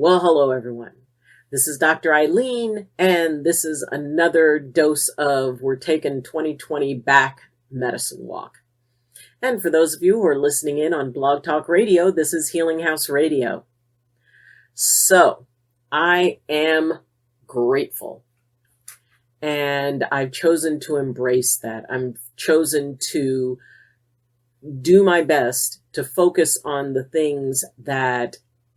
Well, hello everyone. This is Dr. Ayleen, and this is another dose of We're Taking 2020 Back Medicine Walk. And for those of you who are listening in on Blog Talk Radio, this is Healing House Radio. So, I am grateful. And I've chosen to embrace that. I'm chosen to do my best to focus on the things that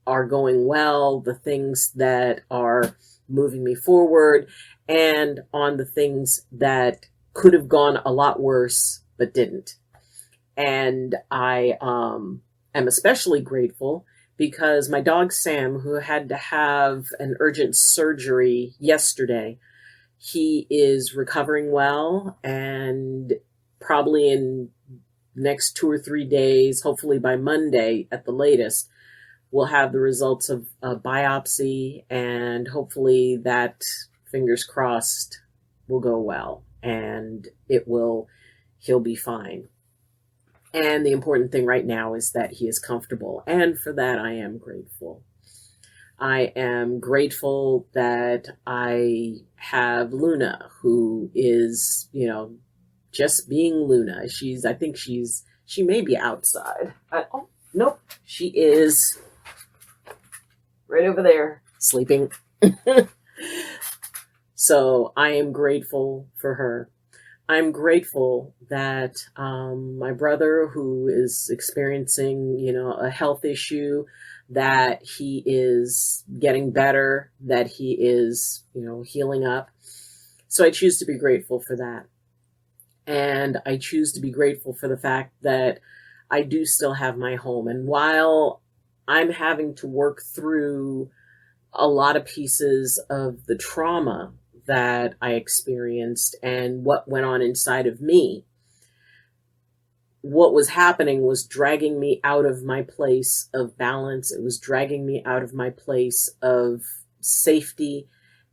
are going well, the things that are moving me forward, and on the things that could have gone a lot worse but didn't. And I am especially grateful because my dog Sam, who had to have an urgent surgery yesterday, he is recovering well, and probably in next 2 or 3 days, hopefully by Monday at the latest, we'll have the results of a biopsy, and hopefully that, fingers crossed, will go well, and he'll be fine. And the important thing right now is that he is comfortable, and for that I am grateful. I am grateful that I have Luna, who is, just being Luna. She may be outside. Oh, nope, she is right over there, sleeping. So I am grateful for her. I'm grateful that my brother, who is experiencing, a health issue, that he is getting better, that he is, healing up. So I choose to be grateful for that. And I choose to be grateful for the fact that I do still have my home. And while I'm having to work through a lot of pieces of the trauma that I experienced and what went on inside of me, what was happening was dragging me out of my place of balance. It was dragging me out of my place of safety,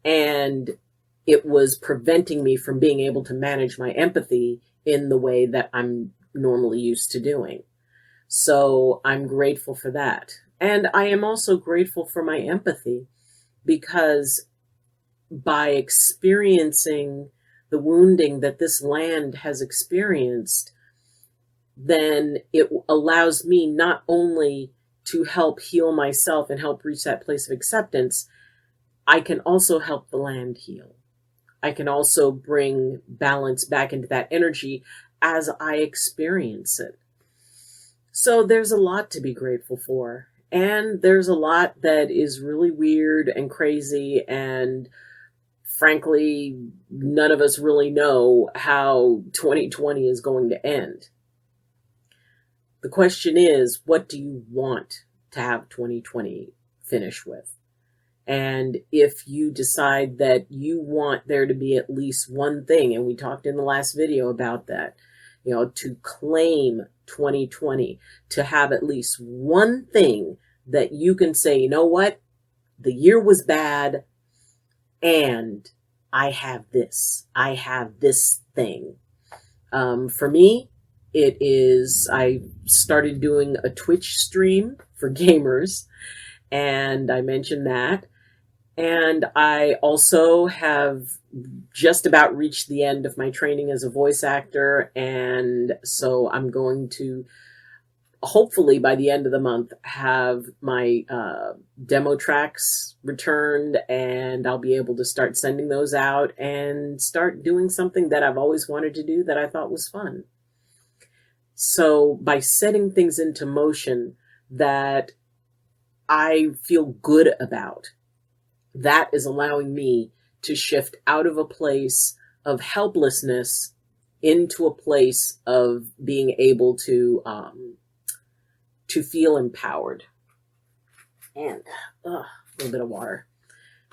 and it was preventing me from being able to manage my empathy in the way that I'm normally used to doing. So I'm grateful for that. And I am also grateful for my empathy, because by experiencing the wounding that this land has experienced, then it allows me not only to help heal myself and help reach that place of acceptance, I can also help the land heal. I can also bring balance back into that energy as I experience it. So there's a lot to be grateful for. And there's a lot that is really weird and crazy, and frankly, none of us really know how 2020 is going to end. The question is, what do you want to have 2020 finish with? And if you decide that you want there to be at least one thing, and we talked in the last video about that, to claim 2020, to have at least one thing that you can say, you know what, the year was bad, and I have this thing. For me, it is, I started doing a Twitch stream for gamers, and I mentioned that. And I also have just about reached the end of my training as a voice actor. And so I'm going to, hopefully by the end of the month, have my demo tracks returned, and I'll be able to start sending those out and start doing something that I've always wanted to do that I thought was fun. So by setting things into motion that I feel good about, that is allowing me to shift out of a place of helplessness into a place of being able to feel empowered. And a little bit of water.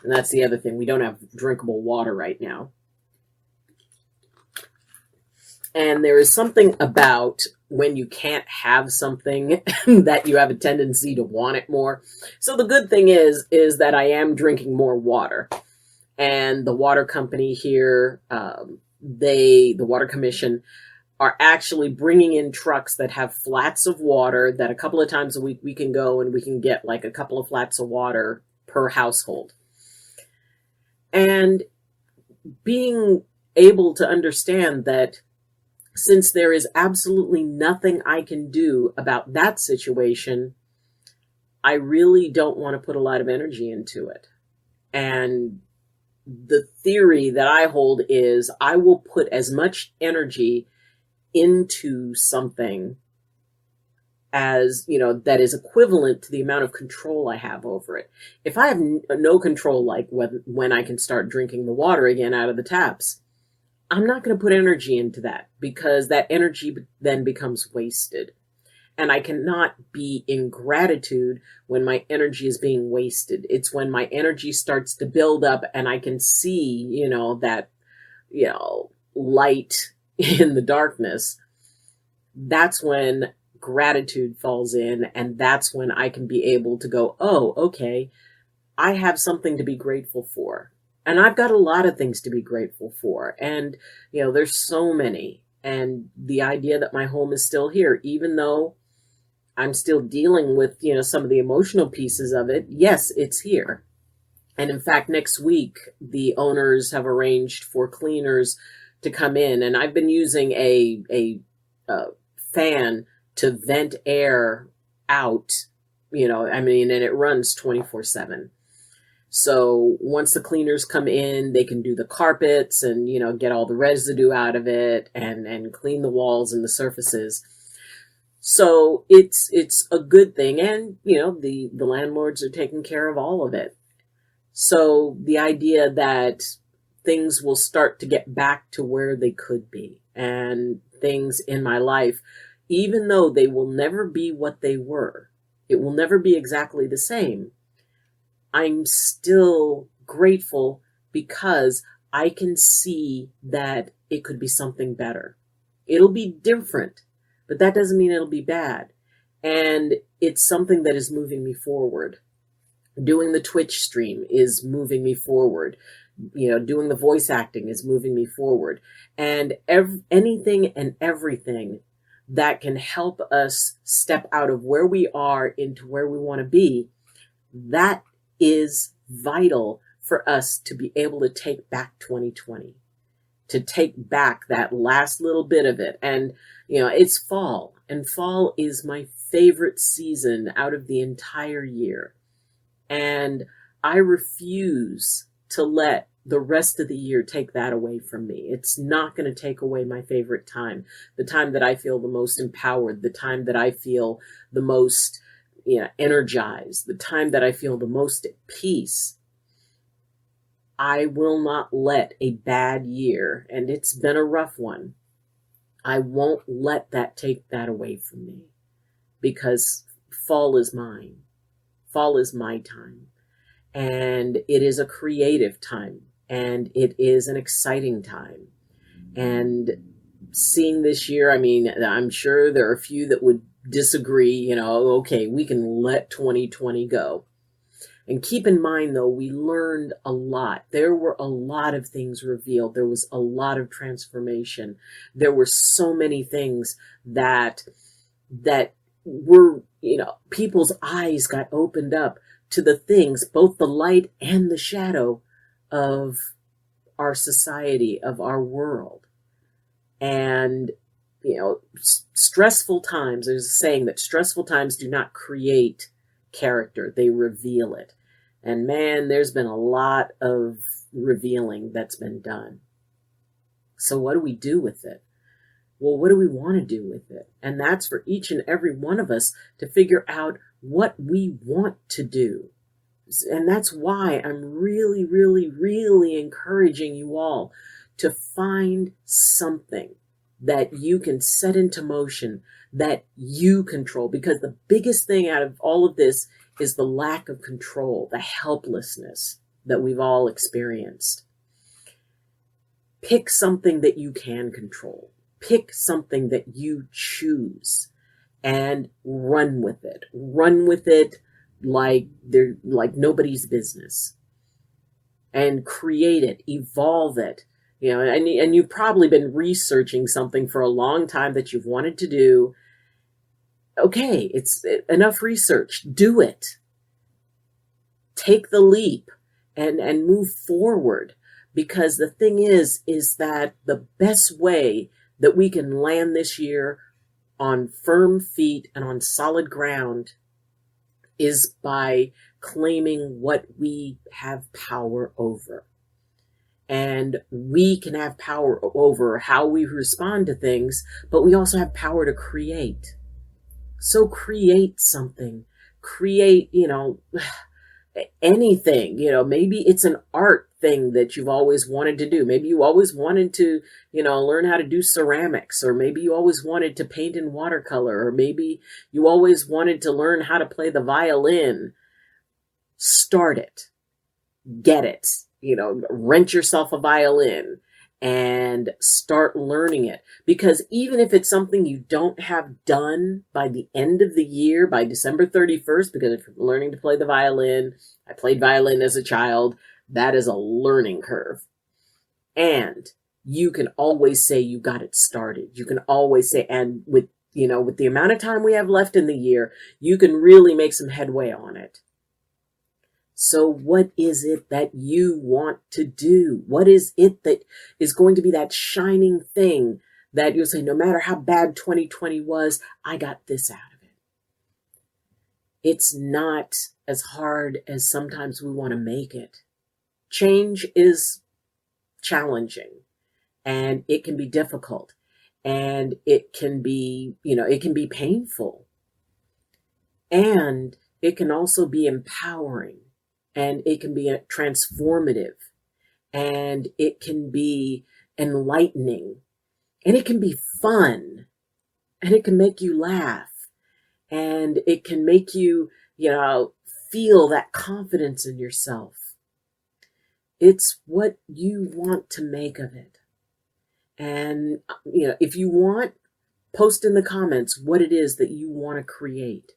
And that's the other thing. We don't have drinkable water right now. And there is something about when you can't have something that you have a tendency to want it more. So the good thing is that I am drinking more water. And the water company here, the Water Commission, are actually bringing in trucks that have flats of water that a couple of times a week we can go and we can get like a couple of flats of water per household. And being able to understand that since there is absolutely nothing I can do about that situation, I really don't want to put a lot of energy into it. And the theory that I hold is I will put as much energy into something as, that is equivalent to the amount of control I have over it. If I have no control, like when I can start drinking the water again out of the taps, I'm not going to put energy into that, because that energy then becomes wasted. And I cannot be in gratitude when my energy is being wasted. It's when my energy starts to build up and I can see, that, light in the darkness. That's when gratitude falls in, and that's when I can be able to go, oh, okay, I have something to be grateful for. And I've got a lot of things to be grateful for. And, there's so many. And the idea that my home is still here, even though I'm still dealing with, some of the emotional pieces of it, yes, it's here. And in fact, next week, the owners have arranged for cleaners to come in. And I've been using a fan to vent air out, and it runs 24/7. So once the cleaners come in, they can do the carpets and, get all the residue out of it and clean the walls and the surfaces. So it's a good thing. And, the landlords are taking care of all of it. So the idea that things will start to get back to where they could be, and things in my life, even though they will never be what they were, it will never be exactly the same, I'm still grateful because I can see that it could be something better. It'll be different, but that doesn't mean it'll be bad. And it's something that is moving me forward. Doing the Twitch stream is moving me forward. Doing the voice acting is moving me forward. And anything and everything that can help us step out of where we are into where we want to be, that is vital for us to be able to take back 2020, to take back that last little bit of it. And, it's fall, and fall is my favorite season out of the entire year. And I refuse to let the rest of the year take that away from me. It's not going to take away my favorite time, the time that I feel the most empowered, the time that I feel the most energized, the time that I feel the most at peace. I will not let a bad year, and it's been a rough one, I won't let that take that away from me, because fall is mine. Fall is my time, and it is a creative time, and it is an exciting time. And seeing this year, I'm sure there are a few that would disagree, okay, we can let 2020 go. And keep in mind, though, we learned a lot. There were a lot of things revealed. There was a lot of transformation. There were so many things that were, people's eyes got opened up to the things, both the light and the shadow of our society, of our world. And stressful times, there's a saying that stressful times do not create character, they reveal it. And man, there's been a lot of revealing that's been done. So what do we do with it? Well, what do we want to do with it? And that's for each and every one of us to figure out what we want to do. And that's why I'm really, really, really encouraging you all to find something that you can set into motion, that you control. Because the biggest thing out of all of this is the lack of control, the helplessness that we've all experienced. Pick something that you can control. Pick something that you choose and run with it. Run with it like nobody's business. And create it, evolve it. And you've probably been researching something for a long time that you've wanted to do. Okay, it's enough research. Do it. take the leap and move forward. Because the thing is that the best way that we can land this year on firm feet and on solid ground is by claiming what we have power over. And we can have power over how we respond to things, but we also have power to create. So create something. Create, anything. Maybe it's an art thing that you've always wanted to do. Maybe you always wanted to, learn how to do ceramics, or maybe you always wanted to paint in watercolor, or maybe you always wanted to learn how to play the violin. Start it. Get it. Rent yourself a violin and start learning it. Because even if it's something you don't have done by the end of the year, by December 31st, because if you're learning to play the violin, I played violin as a child, that is a learning curve. And you can always say you got it started. You can always say, and with the amount of time we have left in the year, you can really make some headway on it. So what is it that you want to do? What is it that is going to be that shining thing that you'll say, no matter how bad 2020 was, I got this out of it? It's not as hard as sometimes we want to make it. Change is challenging, and it can be difficult, and it can be, it can be painful, and it can also be empowering. And it can be transformative, and it can be enlightening, and it can be fun, and it can make you laugh, and it can make you, feel that confidence in yourself. It's what you want to make of it. And, if you want, post in the comments what it is that you want to create.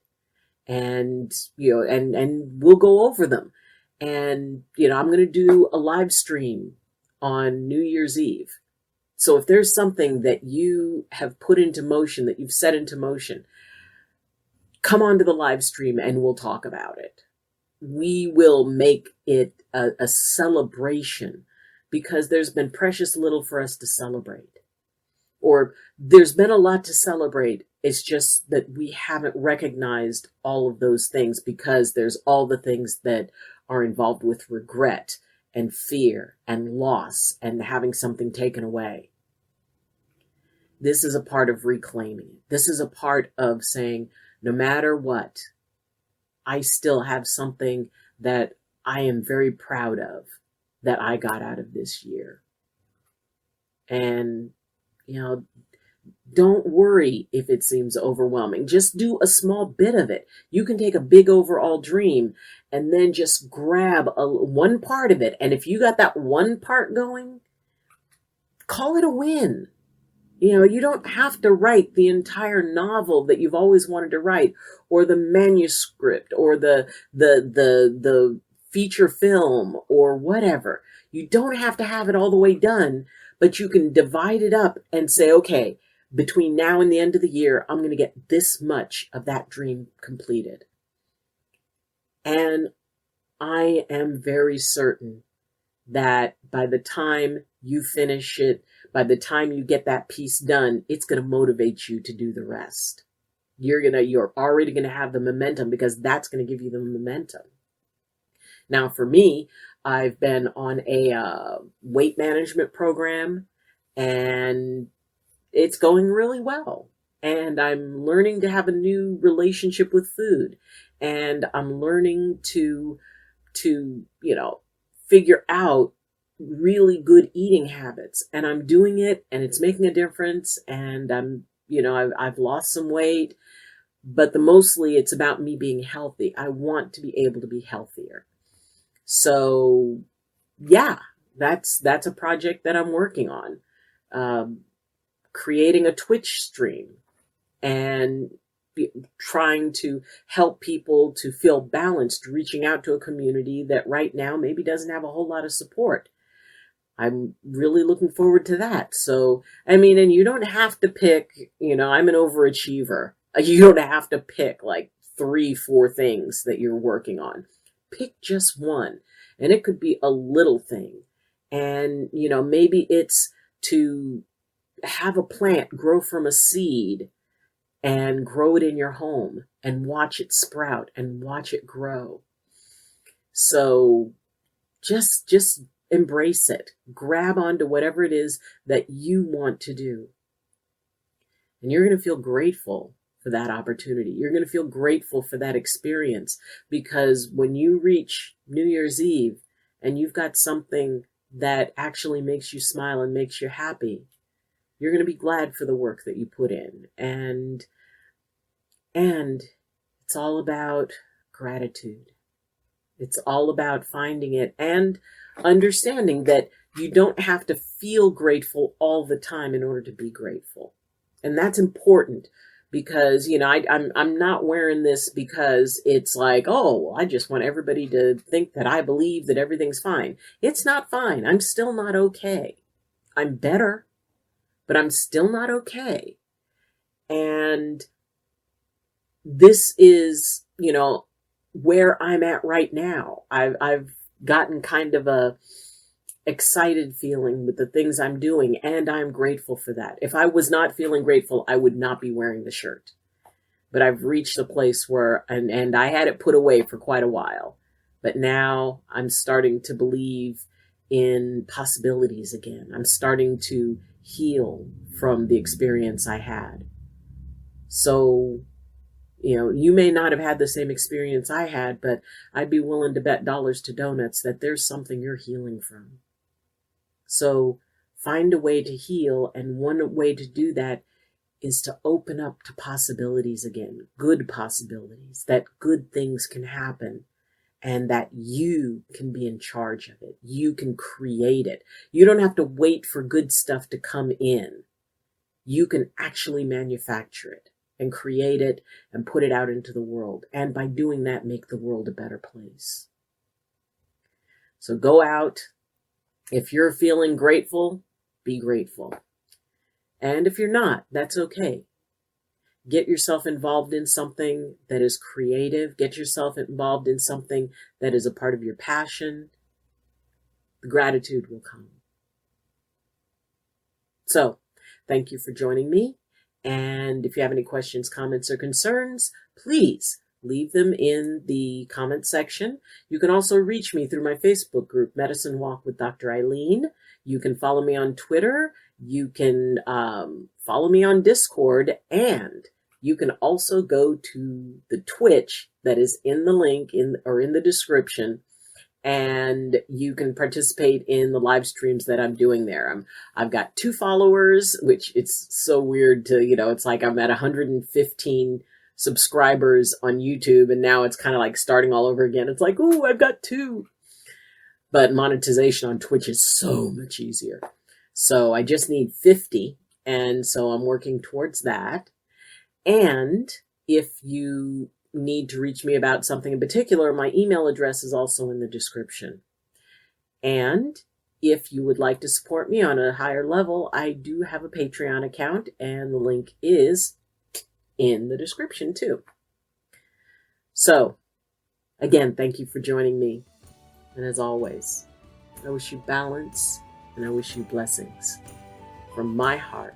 And, and we'll go over them. And, I'm going to do a live stream on New Year's Eve. So if there's something that you have put into motion, that you've set into motion, come on to the live stream and we'll talk about it. We will make it a celebration, because there's been precious little for us to celebrate. Or there's been a lot to celebrate. It's just that we haven't recognized all of those things, because there's all the things that are involved with regret and fear and loss and having something taken away. This is a part of reclaiming it. This is a part of saying, no matter what, I still have something that I am very proud of that I got out of this year. And, don't worry if it seems overwhelming. Just do a small bit of it. You can take a big overall dream and then just grab one part of it. And if you got that one part going, call it a win. You don't have to write the entire novel that you've always wanted to write, or the manuscript, or the feature film, or whatever. You don't have to have it all the way done, but you can divide it up and say, okay, between now and the end of the year, I'm going to get this much of that dream completed. And I am very certain that by the time you finish it, by the time you get that piece done, it's going to motivate you to do the rest. You're already going to have the momentum, because that's going to give you the momentum. Now, for me, I've been on a weight management program, and it's going really well. And I'm learning to have a new relationship with food. And I'm learning to figure out really good eating habits. And I'm doing it, and it's making a difference. And I've lost some weight, but mostly it's about me being healthy. I want to be able to be healthier. So yeah, that's a project that I'm working on. Creating a Twitch stream and trying to help people to feel balanced, reaching out to a community that right now maybe doesn't have a whole lot of support. I'm really looking forward to that. So, and you don't have to pick, I'm an overachiever. You don't have to pick like 3-4 things that you're working on. pick just one. And it could be a little thing. And, maybe it's to have a plant grow from a seed and grow it in your home and watch it sprout and watch it grow. So just embrace it. Grab onto whatever it is that you want to do. And you're going to feel grateful for that opportunity. You're going to feel grateful for that experience, because when you reach New Year's Eve and you've got something that actually makes you smile and makes you happy, you're going to be glad for the work that you put in. And it's all about gratitude. It's all about finding it and understanding that you don't have to feel grateful all the time in order to be grateful. And that's important, because, I'm not wearing this because it's like, oh, I just want everybody to think that I believe that everything's fine. It's not fine. I'm still not okay. I'm better, but I'm still not okay. And this is, where I'm at right now. I've gotten kind of a excited feeling with the things I'm doing, and I'm grateful for that. If I was not feeling grateful, I would not be wearing the shirt. But I've reached a place where, and I had it put away for quite a while, but now I'm starting to believe in possibilities again. I'm starting to heal from the experience I had. So, you may not have had the same experience I had, but I'd be willing to bet dollars to donuts that there's something you're healing from. So find a way to heal, and one way to do that is to open up to possibilities again, good possibilities, that good things can happen and that you can be in charge of it. You can create it. You don't have to wait for good stuff to come in. You can actually manufacture it and create it and put it out into the world. And by doing that, make the world a better place. So go out. If you're feeling grateful, be grateful. And if you're not, that's okay. Get yourself involved in something that is creative. Get yourself involved in something that is a part of your passion. The gratitude will come. So, thank you for joining me. And if you have any questions, comments, or concerns, please leave them in the comment section. You can also reach me through my Facebook group, Medicine Walk with Dr. Ayleen. You can follow me on Twitter. You can follow me on Discord. And you can also go to the Twitch that is in the link in the description. And you can participate in the live streams that I'm doing there. I've got 2 followers, which it's so weird to, it's like I'm at 115 subscribers on YouTube, and now it's kind of like starting all over again. It's like, ooh, I've got 2. But monetization on Twitch is so much easier. So I just need 50, and so I'm working towards that. And if you need to reach me about something in particular, my email address is also in the description. And if you would like to support me on a higher level, I do have a Patreon account, and the link is in the description too. So, again, thank you for joining me. And as always, I wish you balance, and I wish you blessings from my heart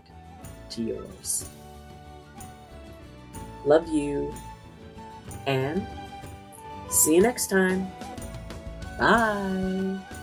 to yours. Love you, and see you next time. Bye.